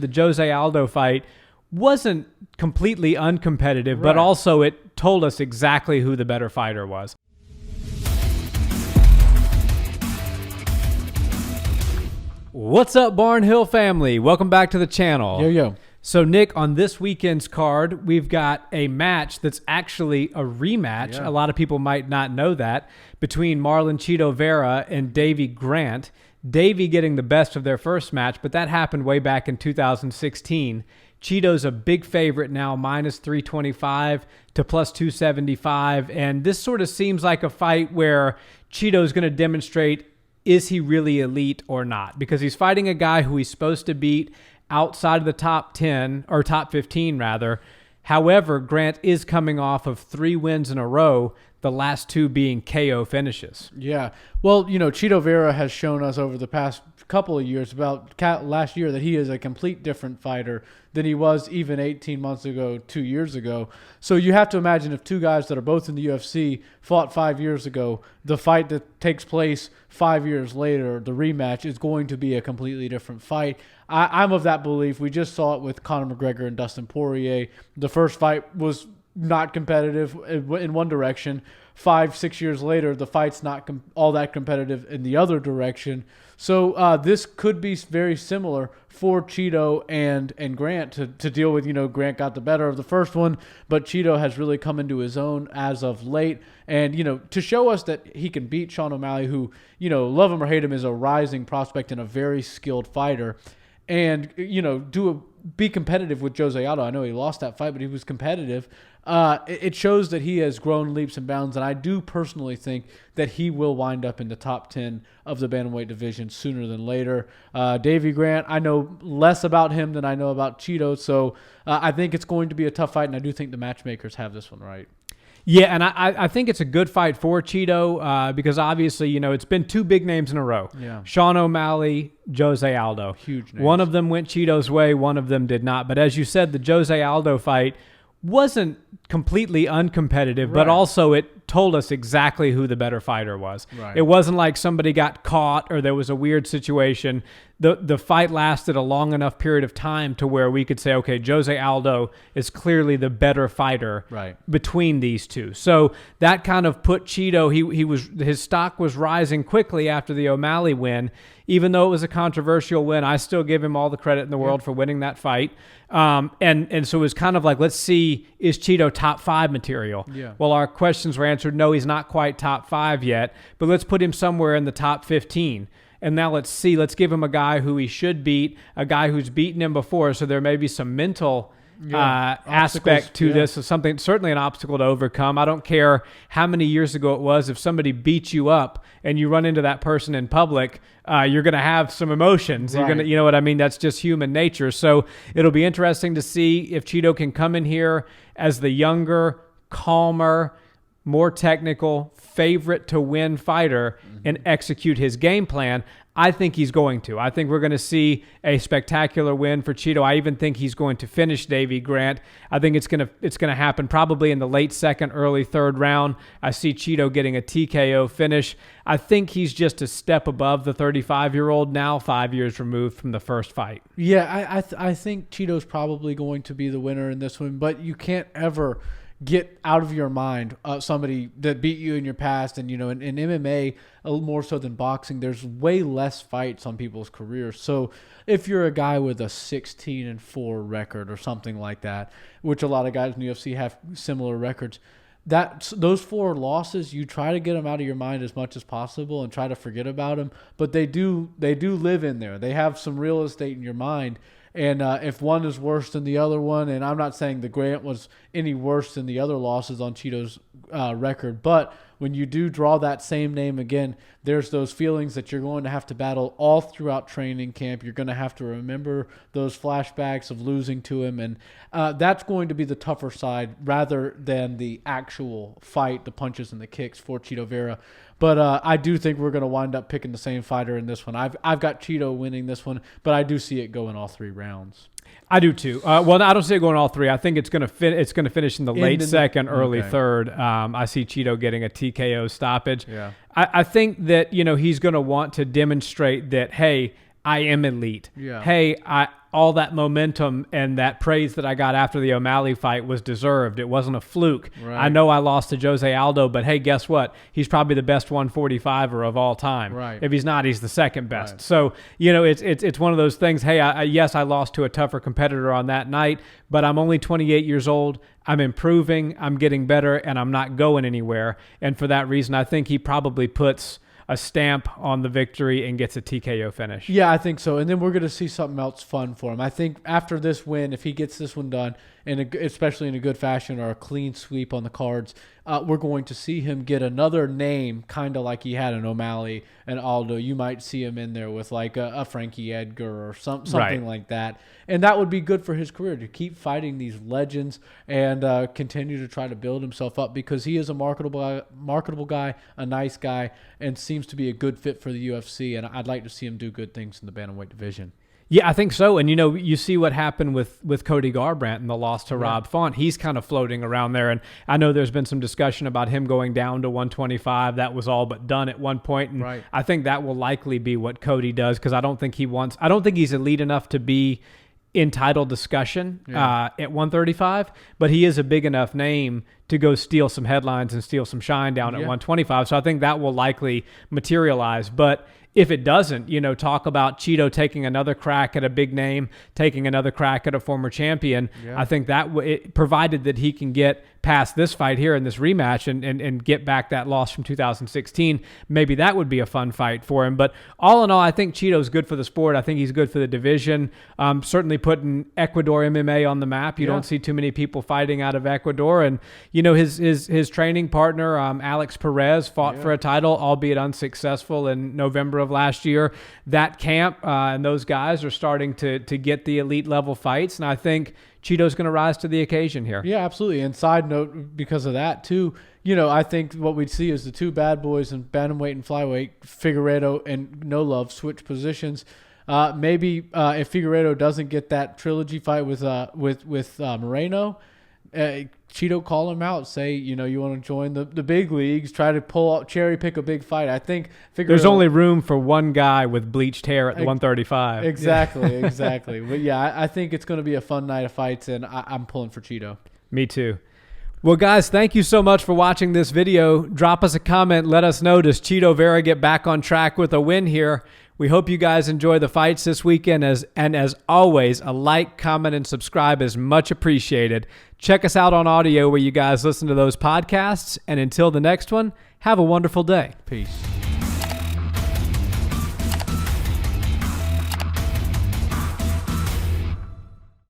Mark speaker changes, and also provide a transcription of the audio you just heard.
Speaker 1: The Jose Aldo fight wasn't completely uncompetitive, but also it told us exactly who the better fighter was. What's up, Barnhill family? Welcome back to the channel.
Speaker 2: Yo.
Speaker 1: So, Nick, on this weekend's card, we've got a match that's actually a rematch.
Speaker 2: Yeah.
Speaker 1: A lot of people might not know that, between Marlon Chito Vera and Davey Grant. Davey getting the best of their first match, but that happened way back in 2016. Chito's a big favorite now, minus 325 to plus 275. And this sort of seems like a fight where Chito's going to demonstrate, is he really elite or not? Because he's fighting a guy who he's supposed to beat outside of the top 10, or top 15 rather. However, Grant is coming off of 3 wins in a row, the last 2 being KO finishes.
Speaker 2: Yeah. Well, Chito Vera has shown us over the past couple of years, about last year, that he is a complete different fighter than he was even 18 months ago, 2 years ago. So you have to imagine, if 2 guys that are both in the UFC fought 5 years ago, the fight that takes place 5 years later, the rematch, is going to be a completely different fight. I'm of that belief. We just saw it with Conor McGregor and Dustin Poirier. The first fight was not competitive in one direction. 5-6 years later, the fight's not all that competitive in the other direction. So this could be very similar for Chito and Grant to deal with. Grant got the better of the first one, but Chito has really come into his own as of late. And, to show us that he can beat Sean O'Malley, who, love him or hate him, is a rising prospect and a very skilled fighter. And, be competitive with Jose Aldo. I know he lost that fight, but he was competitive. It shows that he has grown leaps and bounds, and I do personally think that he will wind up in the top 10 of the bantamweight division sooner than later. Davey Grant, I know less about him than I know about Chito, so I think it's going to be a tough fight, and I do think the matchmakers have this one right.
Speaker 1: Yeah, and I think it's a good fight for Chito because obviously, it's been 2 big names in a row.
Speaker 2: Yeah.
Speaker 1: Sean O'Malley, Jose Aldo.
Speaker 2: Huge names.
Speaker 1: One of them went Chito's way, one of them did not. But as you said, the Jose Aldo fight wasn't completely uncompetitive, but also it told us exactly who the better fighter was.
Speaker 2: Right.
Speaker 1: It wasn't like somebody got caught or there was a weird situation. The fight lasted a long enough period of time to where we could say, okay, Jose Aldo is clearly the better fighter between these two. So that kind of put Chito, his stock was rising quickly after the O'Malley win. Even though it was a controversial win, I still give him all the credit in the world for winning that fight. And so it was kind of like, let's see, is Chito top 5 material?
Speaker 2: Yeah.
Speaker 1: Well, our questions were answered, no, he's not quite top 5 yet, but let's put him somewhere in the top 15. And now let's see, let's give him a guy who he should beat, a guy who's beaten him before, so there may be some mental aspect to this, is something, certainly an obstacle to overcome. I don't care how many years ago it was. If somebody beats you up and you run into that person in public, you're going to have some emotions. You're going to, you know what I mean? That's just human nature. So it'll be interesting to see if Chito can come in here as the younger, calmer, more technical, favorite to win fighter and execute his game plan. I think he's going to. I think we're going to see a spectacular win for Chito. I even think he's going to finish Davey Grant. I think it's going to happen probably in the late 2nd, early 3rd round. I see Chito getting a TKO finish. I think he's just a step above the 35-year-old now, 5 years removed from the first fight.
Speaker 2: Yeah, I think Chito's probably going to be the winner in this one, but you can't ever get out of your mind somebody that beat you in your past. And, in MMA, a little more so than boxing, there's way less fights on people's careers. So if you're a guy with a 16-4 record or something like that, which a lot of guys in the UFC have similar records, those 4 losses, you try to get them out of your mind as much as possible and try to forget about them. But they do live in there. They have some real estate in your mind. And if one is worse than the other one, and I'm not saying the Grant was any worse than the other losses on Chito's record, but when you do draw that same name again, there's those feelings that you're going to have to battle all throughout training camp. You're going to have to remember those flashbacks of losing to him, and that's going to be the tougher side rather than the actual fight, the punches and the kicks for Chito Vera. But I do think we're going to wind up picking the same fighter in this one. I've got Chito winning this one, but I do see it going all 3 rounds.
Speaker 1: I do too. Well, I don't see it going all 3. I think it's going to finish in the late 2nd, early 3rd. I see Chito getting a TKO stoppage.
Speaker 2: Yeah.
Speaker 1: I think that he's going to want to demonstrate that, hey, I am elite.
Speaker 2: Yeah.
Speaker 1: Hey, all that momentum and that praise that I got after the O'Malley fight was deserved. It wasn't a fluke.
Speaker 2: Right.
Speaker 1: I know I lost to Jose Aldo, but hey, guess what? He's probably the best 145er of all time.
Speaker 2: Right.
Speaker 1: If he's not, he's the second best.
Speaker 2: Right.
Speaker 1: So, it's one of those things. Hey, yes, I lost to a tougher competitor on that night, but I'm only 28 years old. I'm improving, I'm getting better, and I'm not going anywhere. And for that reason, I think he probably puts a stamp on the victory and gets a TKO finish.
Speaker 2: Yeah, I think so. And then we're going to see something else fun for him. I think after this win, if he gets this one done, and especially in a good fashion or a clean sweep on the cards, we're going to see him get another name, kind of like he had an O'Malley and Aldo. You might see him in there with like a Frankie Edgar or something
Speaker 1: Right.
Speaker 2: like that. And that would be good for his career, to keep fighting these legends and continue to try to build himself up, because he is a marketable guy, a nice guy, and seems to be a good fit for the UFC. And I'd like to see him do good things in the bantamweight division.
Speaker 1: Yeah, I think so. And, you see what happened with Cody Garbrandt and the loss to Rob Font. He's kind of floating around there. And I know there's been some discussion about him going down to 125. That was all but done at one point. And
Speaker 2: Right.
Speaker 1: I think that will likely be what Cody does, because I don't think he's elite enough to be in title discussion at 135, but he is a big enough name to go steal some headlines and steal some shine down at 125. So I think that will likely materialize. But if it doesn't, talk about Chito taking another crack at a big name, taking another crack at a former champion.
Speaker 2: Yeah.
Speaker 1: I think that provided that he can get past this fight here in this rematch and get back that loss from 2016, maybe that would be a fun fight for him. But all in all, I think Chito's good for the sport. I think he's good for the division. Certainly putting Ecuador MMA on the map. You don't see too many people fighting out of Ecuador. And, his training partner, Alex Perez, fought for a title, albeit unsuccessful, in November of last year. That camp and those guys are starting to get the elite level fights. And I think Chito's going to rise to the occasion here.
Speaker 2: Yeah, absolutely. And side note, because of that too, I think what we'd see is the two bad boys in bantamweight and flyweight, Figueiredo and No Love, switch positions. Maybe if Figueiredo doesn't get that trilogy fight with Moreno, Chito call him out, say, you want to join the big leagues, try to cherry pick a big fight. I think
Speaker 1: there's only room for one guy with bleached hair at the 135.
Speaker 2: Exactly. But yeah, I think it's going to be a fun night of fights, and I'm pulling for Chito.
Speaker 1: Me too. Well, guys, thank you so much for watching this video. Drop us a comment. Let us know, does Chito Vera get back on track with a win here? We hope you guys enjoy the fights this weekend. As always, a like, comment, and subscribe is much appreciated. Check us out on audio where you guys listen to those podcasts. And until the next one, have a wonderful day.
Speaker 2: Peace.